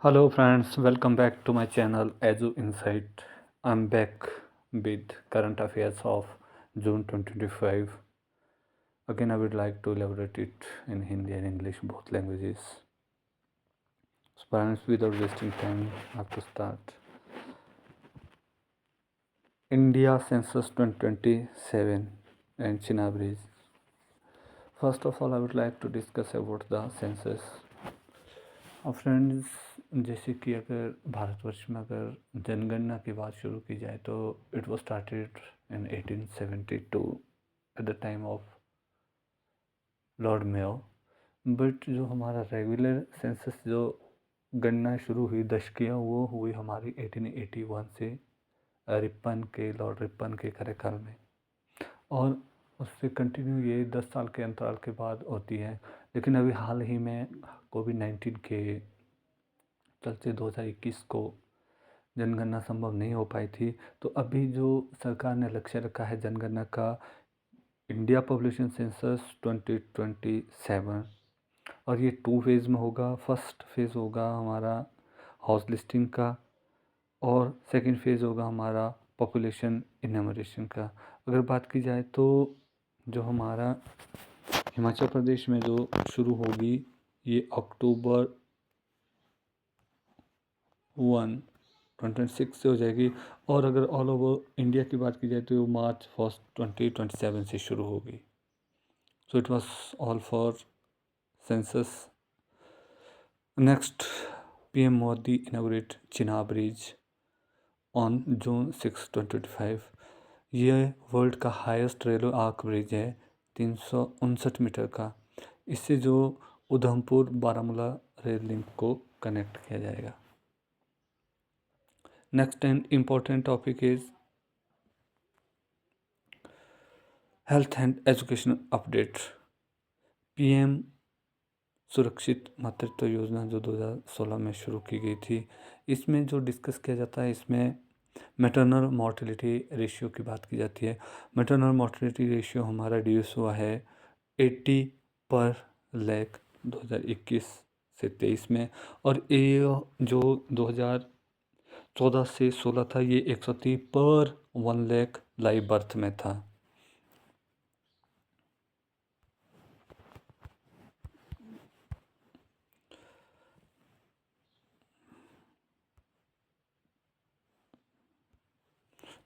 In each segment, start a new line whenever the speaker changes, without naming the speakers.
Hello friends, welcome back to my channel Edu Insight. I'm back with current affairs of June 2025. Again, I would like to elaborate it in Hindi and English, both languages. So friends, without wasting time, I have to start. India Census 2027 and China Bridge. First of all, I would like to discuss about the census. Friends, जैसे कि अगर भारतवर्ष में अगर जनगणना की बात शुरू की जाए तो it was started in 1872 at the time of Lord Mayo. But जो हमारा रेगुलर सेंसस जो गणना शुरू हुई दशकियाँ वो हुई हमारी 1881 से लॉर्ड रिपन के कार्यकाल में, और उससे कंटिन्यू ये 10 साल के अंतराल के बाद होती है। लेकिन अभी हाल ही में कोविड-19 के चलते 2021 को जनगणना संभव नहीं हो पाई थी। तो अभी जो सरकार ने लक्ष्य रखा है जनगणना का, इंडिया पॉपुलेशन सेंसस 2027, और ये 2 फेज़ में होगा। फर्स्ट फेज़ होगा हमारा हाउस लिस्टिंग का और सेकंड फेज़ होगा हमारा पॉपुलेशन इन्यूमरेशन का। अगर बात की जाए तो जो हमारा हिमाचल प्रदेश में जो शुरू होगी ये अक्टूबर 1 2026 से हो जाएगी, और अगर ऑल ओवर इंडिया की बात की जाए तो मार्च 1 2027 से शुरू होगी। So it was all for census. Next, PM Modi inaugurate Chenab bridge on June 6 2025। ये वर्ल्ड का हाईएस्ट रेलवे आर्क ब्रिज है, 359 मीटर का। इससे जो उधमपुर बारामूला रेल लिंक को कनेक्ट किया जाएगा। Next and important topic is health and education update. PM सुरक्षित मातृत्व योजना जो 2016 में शुरू की गई थी, इसमें जो डिस्कस किया जाता है इसमें मैटरनल मॉर्टेलिटी रेशियो की बात की जाती है। मैटरनल मॉर्टेलिटी रेशियो हमारा रिड्यूस हुआ है 80 पर लाख 2021 से 23 में, और ये जो 2014 से 16 था ये 130 पर 1 लाख लाइव बर्थ में था।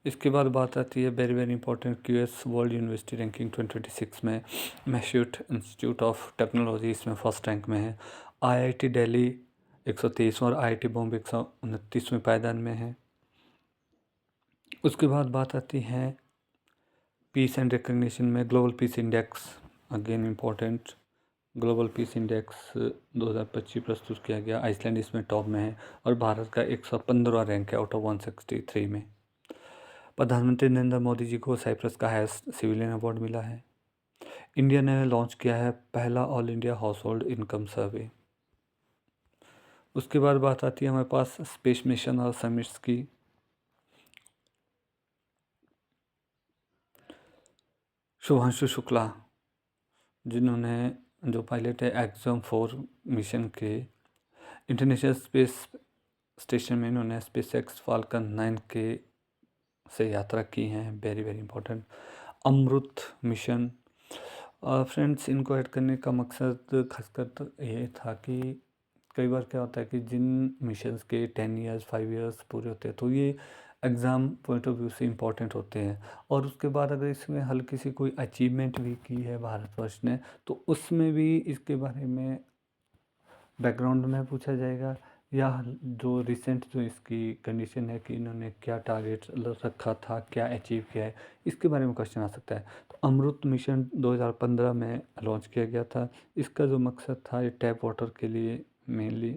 इसके बाद बात आती है very very important QS world university ranking 2026 में मैसूट इंस्टीट्यूट ऑफ टेक्नोलॉजी इसमें फर्स्ट रैंक में है। आईआईटी दिल्ली 123 और आईआईटी बॉम्बे 129वें पायदान में है। उसके बाद बात आती है पीस एंड रिकग्निशन में global peace index, again important. Global peace index 2025 प्रस्तुत किया गया। आइसलैंड इसमें टॉप में है और भारत का 115वां रैंक है आउट ऑफ 163 में। प्रधानमंत्री नरेंद्र मोदी जी को साइप्रस का हाईएस्ट सिविलियन अवार्ड मिला है। इंडिया ने लॉन्च किया है पहला all India household income survey. उसके बाद बात आती है हमारे पास स्पेस मिशन और समिट्स की। शुभांशु शुक्ला जिन्होंने जो पायलट है एक्सम 4 मिशन के इंटरनेशनल स्पेस स्टेशन में इन्होंने स्पेस एक्स फाल्कन 9 के से यात्रा की है, वेरी वेरी इंपॉर्टेंट। अमृत मिशन, फ्रेंड्स इनको ऐड करने का मकसद खासकर तो ये था कि कई बार क्या होता है कि जिन मिशंस के 10 इयर्स 5 इयर्स पूरे होते हैं तो ये एग्ज़ाम पॉइंट ऑफ व्यू से इम्पोर्टेंट होते हैं, और उसके बाद अगर इसमें हल्की सी कोई अचीवमेंट भी की है भारतवर्ष ने तो उसमें भी इसके बारे में बैकग्राउंड में पूछा जाएगा, या जो रिसेंट जो इसकी कंडीशन है कि इन्होंने क्या टारगेट रखा था, क्या अचीव किया है, इसके बारे में क्वेश्चन आ सकता है। तो अमृत मिशन 2015 में लॉन्च किया गया था। इसका जो मकसद था ये टैप वाटर के लिए mainly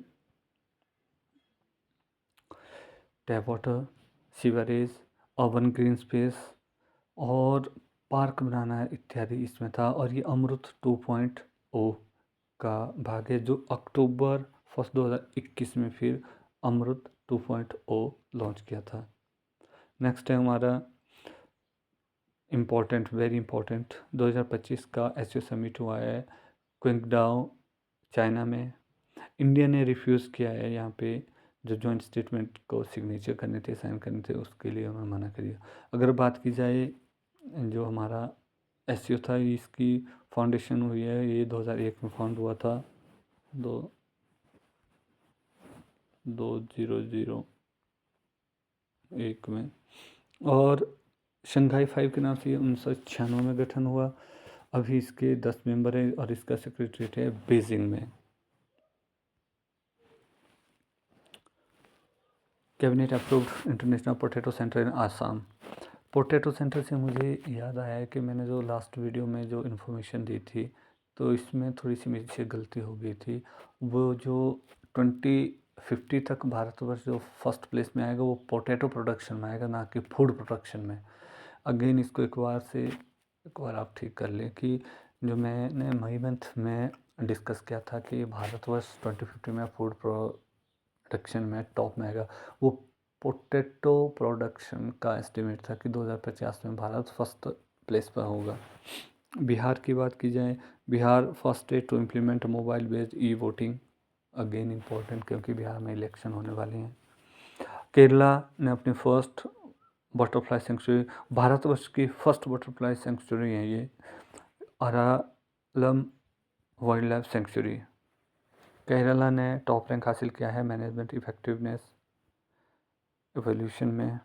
tap water, sewerage, urban green space और पार्क बनाना इत्यादि इसमें था। और ये अमृत 2.0 का भाग है जो अक्टूबर 1 2021 में फिर अमृत 2.0 लॉन्च किया था। नेक्स्ट है हमारा इम्पोर्टेंट वेरी इंपॉर्टेंट 2025 का एससीओ समिट हुआ है क्विंगडाओ चाइना में। इंडिया ने रिफ्यूज़ किया है यहाँ पे, जो जॉइंट स्टेटमेंट को सिग्नेचर करने थे, साइन करने थे, उसके लिए उन्होंने मना कर दिया। अगर बात की जाए जो हमारा एससीओ था, इसकी फाउंडेशन हुई है, ये 2001 में फाउंड हुआ था, 2001 में, और शंघाई 5 के नाम से ये 1996 में गठन हुआ। अभी इसके 10 मेंबर हैं और इसका सेक्रेटरीट है बीजिंग में। Cabinet approved international potato centre in Assam. Potato centre से मुझे याद आया है कि मैंने जो लास्ट वीडियो में जो इन्फॉर्मेशन दी थी, तो इसमें थोड़ी सी मेरी से गलती हो गई थी। वो जो 2050 तक भारतवर्ष जो फर्स्ट प्लेस में आएगा वो पोटैटो प्रोडक्शन में आएगा, ना कि फूड प्रोडक्शन में। अगेन इसको एक बार आप ठीक कर लें कि जो मैंने मई मंथ में डिस्कस किया था कि भारतवर्ष 2050 में फूड प्रोडक्शन में टॉप में आएगा, वो पोटैटो प्रोडक्शन का एस्टिमेट था कि 2050 में भारत फर्स्ट प्लेस पर होगा। बिहार की बात की जाए, Bihar first state to implement mobile based e voting, again important क्योंकि बिहार में इलेक्शन होने वाले हैं। केरला ने अपने फर्स्ट बटरफ्लाई सेंचुरी, भारतवर्ष की फर्स्ट बटरफ्लाई सेंचुरी है ये, Aralam wild life sanctuary. Kerala ने टॉप रैंक हासिल किया है मैनेजमेंट इफेक्टिवनेस एवोल्यूशन में।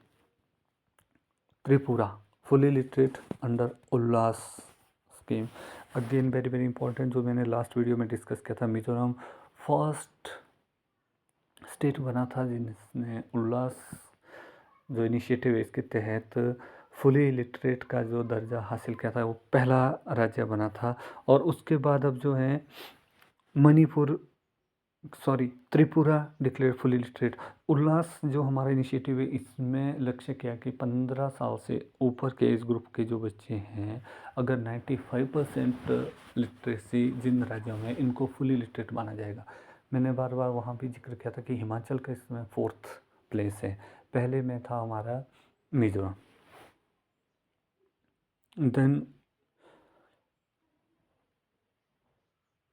Tripura fully literate under Ullas scheme, again very very important, जो मैंने लास्ट वीडियो में डिस्कस किया था। मिजोरम फर्स्ट स्टेट बना था जिसने उल्लास जो इनिशिएटिव है इसके तहत फुली लिटरेट का जो दर्जा हासिल किया था, वो पहला राज्य बना था। और उसके बाद अब जो है त्रिपुरा डिक्लेयर फुली लिटरेट। उल्लास जो हमारा इनिशिएटिव है, इसमें लक्ष्य क्या कि 15 साल से ऊपर के एज ग्रुप के जो बच्चे हैं, अगर 95% लिटरेसी जिन राज्यों में, इनको फुली लिटरेट माना जाएगा। मैंने बार बार वहाँ भी जिक्र किया था कि हिमाचल का इसमें 4th प्लेस है, पहले में था हमारा Mizoram. Then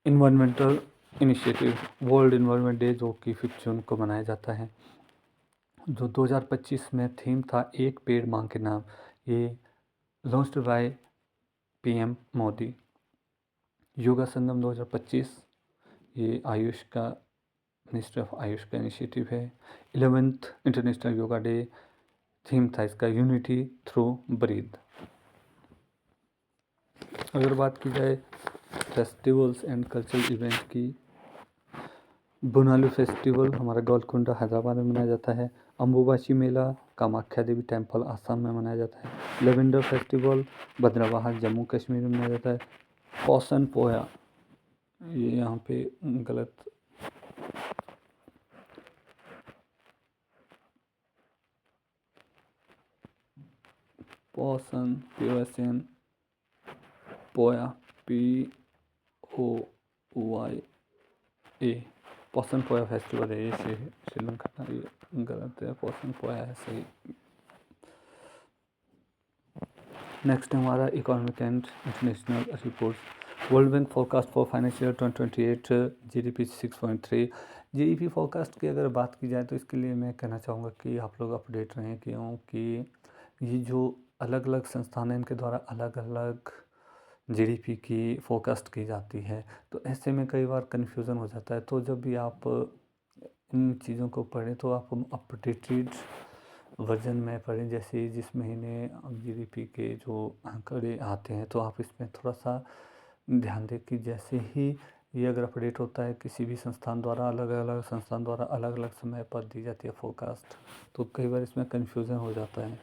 environmental initiative, world environment day जो कि 5 जून को मनाया जाता है, जो 2025 में थीम था एक पेड़ मां के नाम, ये launched by PM Modi. Yoga Sangam 2025, ये आयुष का, मिनिस्ट्री ऑफ आयुष का इनिशिएटिव है। 11th international yoga day, theme था इसका यूनिटी थ्रू ब्रीथ। अगर बात की जाए फेस्टिवल्स एंड कल्चरल इवेंट की, बोनालू फेस्टिवल हमारा गोलकुंडा हैदराबाद में मनाया जाता है। अम्बुबाची मेला कामाख्या देवी टेम्पल आसाम में मनाया जाता है। लेवेंडर फेस्टिवल भद्रवाह जम्मू कश्मीर में मनाया जाता है। पोसन पोया, ये यहाँ पे गलत, पोसन POSN पोया POYA, पोसन पोया फेस्टिवल है, ये श्रीलंका का, ये गलत है, पोसन पोया है सही। नेक्स्ट है हमारा economic and international reports. World bank forecast for financial 2028 GDP 6.3। GDP forecast की अगर बात की जाए तो इसके लिए मैं कहना चाहूँगा कि आप लोग अपडेट रहें, क्योंकि ये जो अलग अलग संस्थान हैं, इनके द्वारा अलग अलग GDP की फोरकास्ट की जाती है, तो ऐसे में कई बार कन्फ्यूज़न हो जाता है। तो जब भी आप इन चीज़ों को पढ़ें तो आप अपडेटेड वर्जन में पढ़ें। जैसे जिस महीने GDP के जो आंकड़े आते हैं, तो आप इसमें थोड़ा सा ध्यान दें कि जैसे ही ये अगर अपडेट होता है किसी भी संस्थान द्वारा, अलग अलग संस्थान द्वारा अलग अलग समय पर दी जाती है फोरकास्ट, तो कई बार इसमें कन्फ्यूज़न हो जाता है।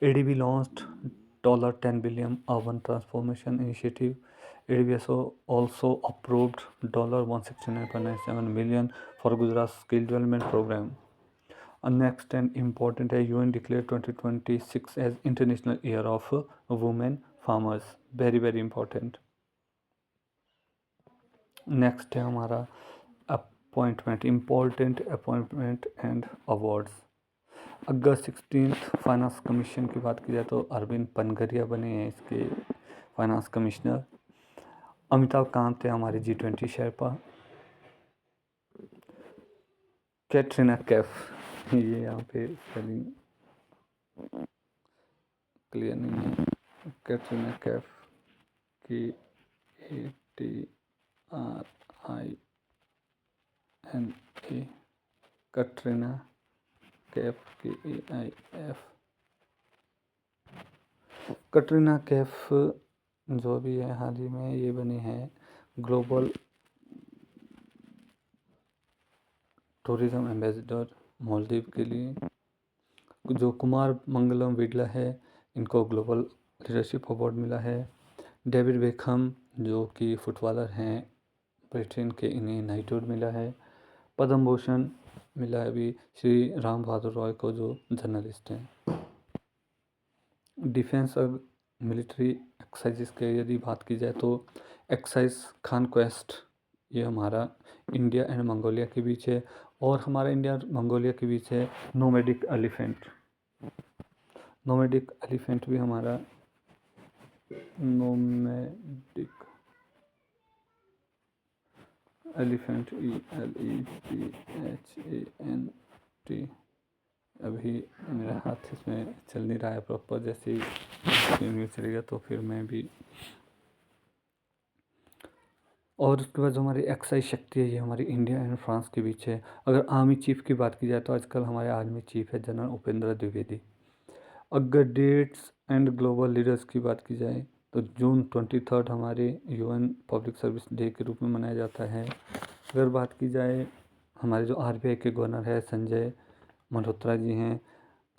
ADB launched $10 billion urban transformation initiative. ADB also approved $169.97 million for Gujarat skill development program. Next and important है, UN declared 2026 as International Year of Women Farmers, very very important. Next है हमारा appointment, important appointment and awards. August 16 finance commission की बात की जाए तो अरविंद पनगरिया बने हैं इसके फाइनेंस कमिश्नर। अमिताभ कांत है हमारे G20 शेरपा। कैटरीना कैफ, ये यहाँ पे स्पेलिंग क्लियर नहीं है। Katrina Kaif KATRINA, Katrina Kaif KAIF। कैटरीना कैफ जो भी है हाल ही में ये बनी है ग्लोबल टूरिज्म एम्बेसडर मालदीव के लिए। जो कुमार मंगलम बिड़ला है, इनको ग्लोबल लीडरशिप अवार्ड मिला है। डेविड बेकहम जो कि फुटबॉलर हैं ब्रिटेन के, इन्हें नाइटहुड मिला है। पद्म भूषण मिला है अभी श्री राम बहादुर रॉय को जो जर्नलिस्ट हैं। डिफेंस और मिलिट्री एक्सरसाइजेस के यदि बात की जाए तो एक्सरसाइज खान क्वेस्ट, ये हमारा इंडिया एंड मंगोलिया के बीच है। और हमारा इंडिया मंगोलिया के बीच है नोमैडिक एलिफेंट। नोमैडिक एलिफेंट भी हमारा नोमैडिक एलिफेंट ELEPHANT। अभी मेरा हाथ इसमें चल नहीं रहा है प्रॉपर, जैसे ही चलेगा तो फिर मैं भी। और उसके बाद जो हमारी एक्साइज शक्ति है, ये हमारी इंडिया एंड फ्रांस के बीच है। अगर आर्मी चीफ की बात की जाए तो आजकल हमारे आर्मी चीफ है जनरल उपेंद्र द्विवेदी। अगर डेट्स एंड ग्लोबल लीडर्स की बात की जाए तो जून 23 हमारे UN पब्लिक सर्विस डे के रूप में मनाया जाता है। अगर बात की जाए हमारे जो RBI के गवर्नर है संजय मल्होत्रा जी हैं।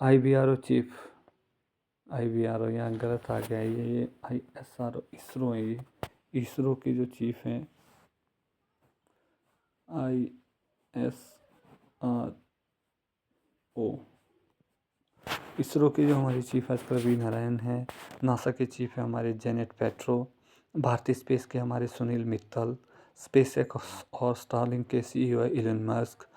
IBRO चीफ, IBRO यहाँ गलत आ गया है, ये ISRO इसरो है। ये इसरो के जो चीफ हैं ISRO, इसरो के जो हमारे चीफ है वी नारायण हैं। नासा के चीफ है हमारे जेनेट पेट्रो। भारतीय स्पेस के हमारे सुनील मित्तल। स्पेस एक्स और स्टारलिंक के CEO है इलन मस्क।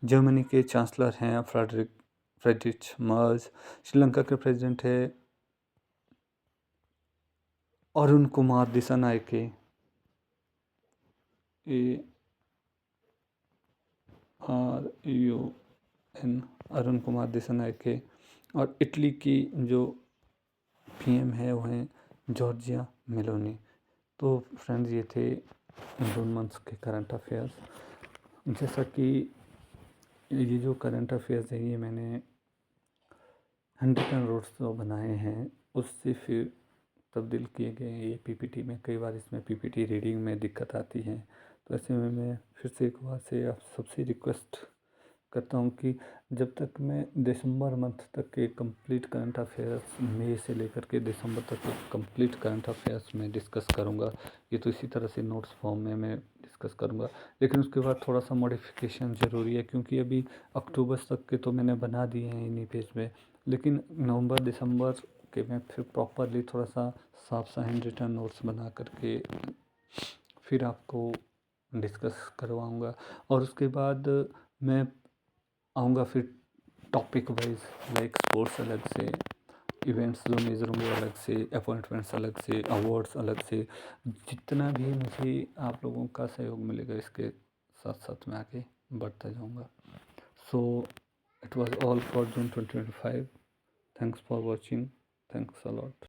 जर्मनी के चांसलर हैं फ्रेडरिच मर्ज। श्रीलंका के प्रेसिडेंट है अरुण कुमार दिसानायके, ARUN, अरुण कुमार दिसानायके। और इटली की जो PM है वो हैं जॉर्जिया मेलोनी। तो फ्रेंड्स ये थे जून मंथ्स के करंट अफेयर्स। जैसा कि ये जो करंट अफेयर्स है ये मैंने हैंडरिटन नोट्स जो बनाए हैं उससे फिर तब्दील किए गए हैं ये PPT में। कई बार इसमें PPT रीडिंग में दिक्कत आती है, तो ऐसे में मैं फिर से एक बार से आप सबसे रिक्वेस्ट करता हूँ कि जब तक मैं दिसंबर मंथ तक के कंप्लीट करंट अफेयर्स, मई से लेकर के दिसंबर तक के कंप्लीट करंट अफेयर्स में डिस्कस करूँगा। ये तो इसी तरह से नोट्स फॉर्म में मैं डिस्कस करूँगा, लेकिन उसके बाद थोड़ा सा मॉडिफिकेशन ज़रूरी है, क्योंकि अभी अक्टूबर तक के तो मैंने बना दिए हैं इन्हीं पेज में, लेकिन नवंबर दिसंबर के मैं फिर प्रॉपरली थोड़ा सा साफ सा हैंड रिटन नोट्स बना करके फिर आपको डिस्कस करवाऊँगा। और उसके बाद मैं आऊँगा फिर टॉपिक वाइज, लाइक स्पोर्ट्स अलग से, इवेंट्स जो मेजर होंगे अलग से, अपॉइंटमेंट्स अलग से, अवार्ड्स अलग से। जितना भी मुझे आप लोगों का सहयोग मिलेगा इसके साथ साथ मैं आगे बढ़ता जाऊँगा। So it was all for June 2025। Thanks for watching. Thanks a lot.